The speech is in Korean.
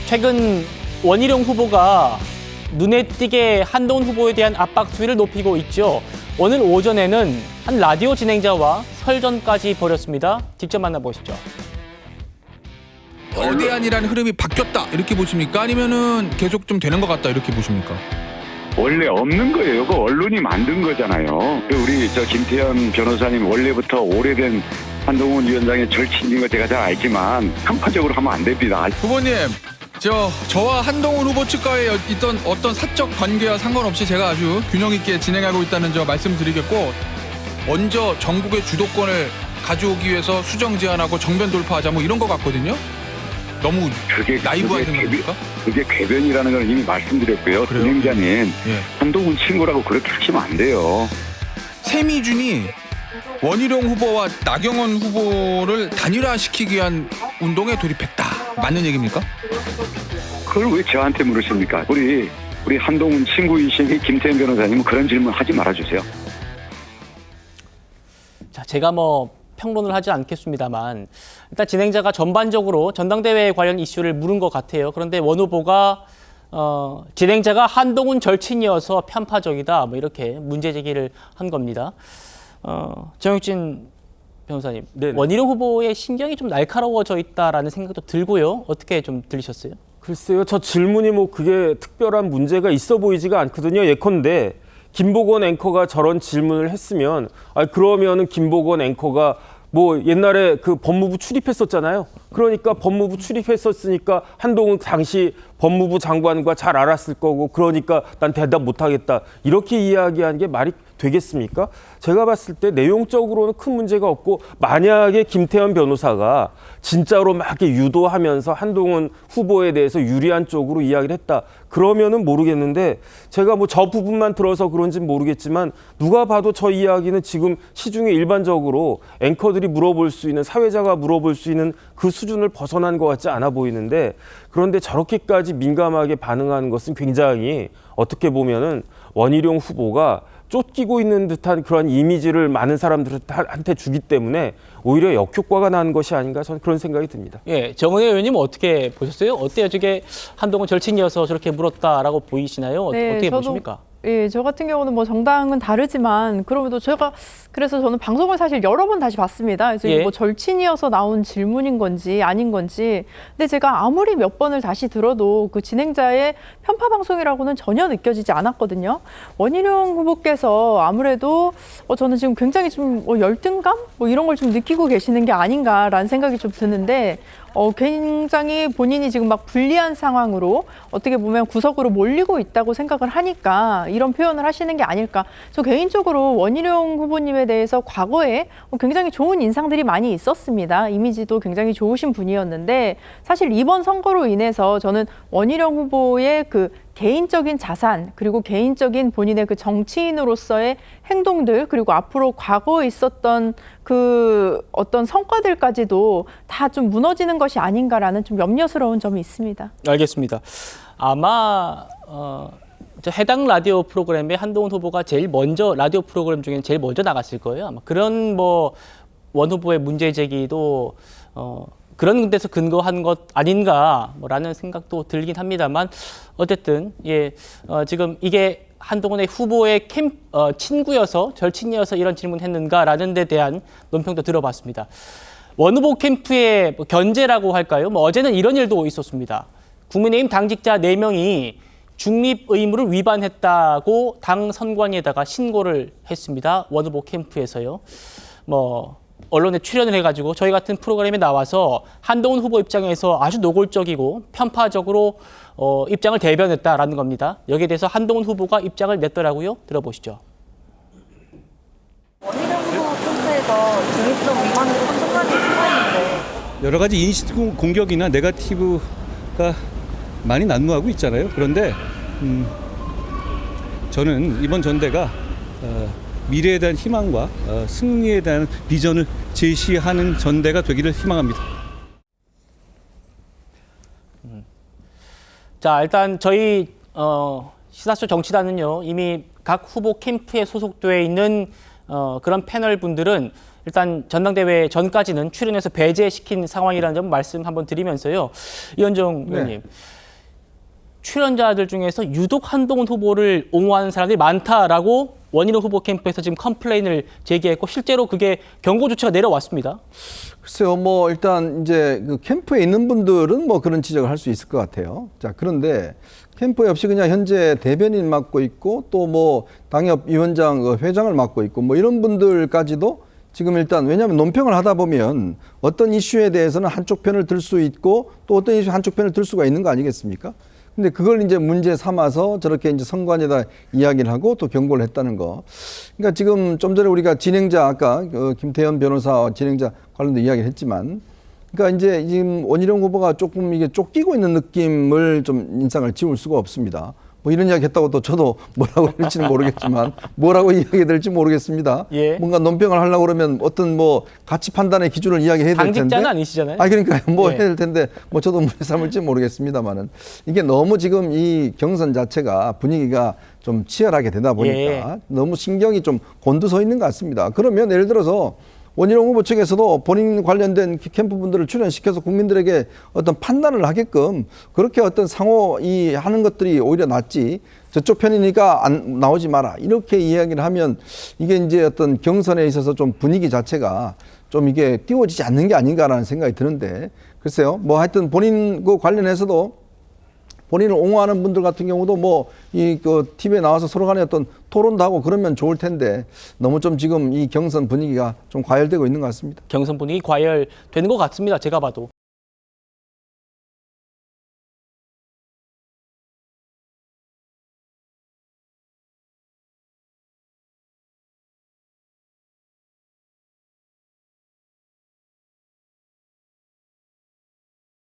최근 원희룡 후보가 눈에 띄게 한동훈 후보에 대한 압박 수위를 높이고 있죠. 오늘 오전에는 한 라디오 진행자와 설전까지 벌였습니다. 직접 만나보시죠. 거대한이라는 흐름이 바뀌었다 이렇게 보십니까? 아니면은 계속 좀 되는 것 같다 이렇게 보십니까? 원래 없는 거예요. 그 언론이 만든 거잖아요. 우리 김태현 변호사님 원래부터 오래된 한동훈 위원장의 절친인 거 제가 잘 알지만 편파적으로 하면 안 됩니다. 후보님, 저와 한동훈 후보 측과의 있던 어떤 사적 관계와 상관없이 제가 아주 균형 있게 진행하고 있다는 점 말씀드리겠고, 먼저 전국의 주도권을 가져오기 위해서 수정 제안하고 정변 돌파하자 뭐 이런 거 같거든요. 너무 나이브한 생각입니까? 그게 궤변이라는 걸 이미 말씀드렸고요. 그래요? 진행자님, 예. 한동훈 친구라고 그렇게 하시면 안 돼요. 세미준이 원희룡 후보와 나경원 후보를 단일화시키기 위한 운동에 돌입했다. 맞는 얘기입니까? 그걸 왜 저한테 물으십니까? 우리 한동훈 친구이신 김태현 변호사님은 그런 질문 하지 말아주세요. 자, 제가 평론을 하지 않겠습니다만 일단 진행자가 전반적으로 전당대회 관련 이슈를 물은 것 같아요. 그런데 원 후보가 진행자가 한동훈 절친이어서 편파적이다 이렇게 문제 제기를 한 겁니다. 정혁진 변호사님, 네네. 원희룡 후보의 신경이 좀 날카로워져 있다라는 생각도 들고요. 어떻게 좀 들리셨어요? 글쎄요, 저 질문이 그게 특별한 문제가 있어 보이지가 않거든요. 예컨대 김보건 앵커가 저런 질문을 했으면, 그러면은 김보건 앵커가 옛날에 그 법무부 출입했었잖아요. 그러니까 법무부 출입했었으니까 한동훈 당시 법무부 장관과 잘 알았을 거고, 그러니까 난 대답 못하겠다. 이렇게 이야기하는 게 말이 되겠습니까? 제가 봤을 때 내용적으로는 큰 문제가 없고, 만약에 김태현 변호사가 진짜로 막 이렇게 유도하면서 한동훈 후보에 대해서 유리한 쪽으로 이야기를 했다. 그러면은 모르겠는데, 제가 저 부분만 들어서 그런지는 모르겠지만 누가 봐도 저 이야기는 지금 시중에 일반적으로 앵커들이 물어볼 수 있는, 사회자가 물어볼 수 있는 그 수준을 벗어난 것 같지 않아 보이는데, 그런데 저렇게까지 민감하게 반응하는 것은 굉장히 어떻게 보면은 원희룡 후보가 쫓기고 있는 듯한 그런 이미지를 많은 사람들한테 주기 때문에 오히려 역효과가 나는 것이 아닌가, 저는 그런 생각이 듭니다. 예, 정은혜 의원님은 어떻게 보셨어요? 어때요? 저게 한동훈 절친이어서 저렇게 물었다라고 보이시나요? 네, 어떻게 저도, 보십니까? 예, 저 같은 경우는 정당은 다르지만 그럼에도 그래서 저는 방송을 사실 여러 번 다시 봤습니다. 그래서 예. 이게 절친이어서 나온 질문인 건지 아닌 건지. 근데 제가 아무리 몇 번을 다시 들어도 그 진행자의 편파 방송이라고는 전혀 느껴지지 않았거든요. 원희룡 후보께서 아무래도 저는 지금 굉장히 좀 열등감 이런 걸 좀 느끼고 계시는 게 아닌가라는 생각이 좀 드는데, 굉장히 본인이 지금 막 불리한 상황으로 어떻게 보면 구석으로 몰리고 있다고 생각을 하니까 이런 표현을 하시는 게 아닐까. 저 개인적으로 원희룡 후보님에 대해서 과거에 굉장히 좋은 인상들이 많이 있었습니다. 이미지도 굉장히 좋으신 분이었는데, 사실 이번 선거로 인해서 저는 원희룡 후보의 그 개인적인 자산, 그리고 개인적인 본인의 그 정치인으로서의 행동들, 그리고 앞으로 과거에 있었던 그 어떤 성과들까지도 다 좀 무너지는 것이 아닌가라는 좀 염려스러운 점이 있습니다. 알겠습니다. 아마 해당 라디오 프로그램에 한동훈 후보가 제일 먼저, 라디오 프로그램 중에는 제일 먼저 나갔을 거예요. 아마 그런 원 후보의 문제 제기도 그런 데서 근거한 것 아닌가라는 생각도 들긴 합니다만, 어쨌든 지금 이게 한동훈의 후보의 친구여서 절친이어서 이런 질문했는가라는 데 대한 논평도 들어봤습니다. 원 후보 캠프의 견제라고 할까요? 어제는 이런 일도 있었습니다. 국민의힘 당직자 4명이 중립 의무를 위반했다고 당 선관위에다가 신고를 했습니다. 원 후보 캠프에서요. 언론에 출연을 해가지고 저희 같은 프로그램에 나와서 한동훈 후보 입장에서 아주 노골적이고 편파적으로 입장을 대변했다라는 겁니다. 여기에 대해서 한동훈 후보가 입장을 냈더라고요. 들어보시죠. 원희룡 후보 캠프에서 중립적 위반으로 선관위 수사했는데 여러 가지 인식 공격이나 네거티브가 많이 난무하고 있잖아요. 그런데 저는 이번 전대가 미래에 대한 희망과 승리에 대한 비전을 제시하는 전대가 되기를 희망합니다. 자, 일단 저희 시사쇼 정치단은요, 이미 각 후보 캠프에 소속되어 있는 그런 패널 분들은 일단 전당대회 전까지는 출연해서 배제시킨 상황이라는 점 말씀 한번 드리면서요. 이현정 의원님, 출연자들 중에서 유독 한동훈 후보를 옹호하는 사람들이 많다라고 원희룡 후보 캠프에서 지금 컴플레인을 제기했고 실제로 그게 경고 조치가 내려왔습니다. 글쎄요, 뭐 일단 이제 그 캠프에 있는 분들은 뭐 그런 지적을 할 수 있을 것 같아요. 자, 그런데 캠프에 없이 그냥 현재 대변인 맡고 있고 또 뭐 당협위원장 회장을 맡고 있고 뭐 이런 분들까지도 지금 일단 왜냐하면 논평을 하다 보면 어떤 이슈에 대해서는 한쪽 편을 들 수 있고 또 어떤 이슈 한쪽 편을 들 수가 있는 거 아니겠습니까? 근데 그걸 이제 문제 삼아서 저렇게 이제 선관위에다 이야기를 하고 또 경고를 했다는 거. 그러니까 지금 좀 전에 우리가 진행자 아까 김태현 변호사 진행자 관련도 이야기를 했지만 그러니까 이제 지금 원희룡 후보가 조금 이게 쫓기고 있는 느낌을 좀 인상을 지울 수가 없습니다. 뭐 이런 이야기 했다고 또 저도 뭐라고 할지는 모르겠지만 뭐라고 이야기 될지 모르겠습니다. 예. 뭔가 논평을 하려고 그러면 어떤 뭐 가치 판단의 기준을 이야기해야 될 텐데. 당직자는 아니시잖아요. 아 그러니까요. 뭐 예. 해야 될 텐데 뭐 저도 문제 삼을지 모르겠습니다만은 이게 너무 지금 이 경선 자체가 분위기가 좀 치열하게 되다 보니까 예. 너무 신경이 좀 곤두서 있는 것 같습니다. 그러면 예를 들어서 원희룡 후보 측에서도 본인 관련된 캠프분들을 출연시켜서 국민들에게 어떤 판단을 하게끔 그렇게 어떤 상호 이 하는 것들이 오히려 낫지 저쪽 편이니까 안 나오지 마라 이렇게 이야기를 하면 이게 이제 어떤 경선에 있어서 좀 분위기 자체가 좀 이게 띄워지지 않는 게 아닌가라는 생각이 드는데 글쎄요 뭐 하여튼 본인 그 관련해서도 본인을 옹호하는 분들 같은 경우도 뭐 이 그 TV에 나와서 서로 간에 어떤 토론도 하고 그러면 좋을 텐데 너무 좀 지금 이 경선 분위기가 좀 과열되고 있는 것 같습니다. 경선 분위기 과열되는 것 같습니다. 제가 봐도.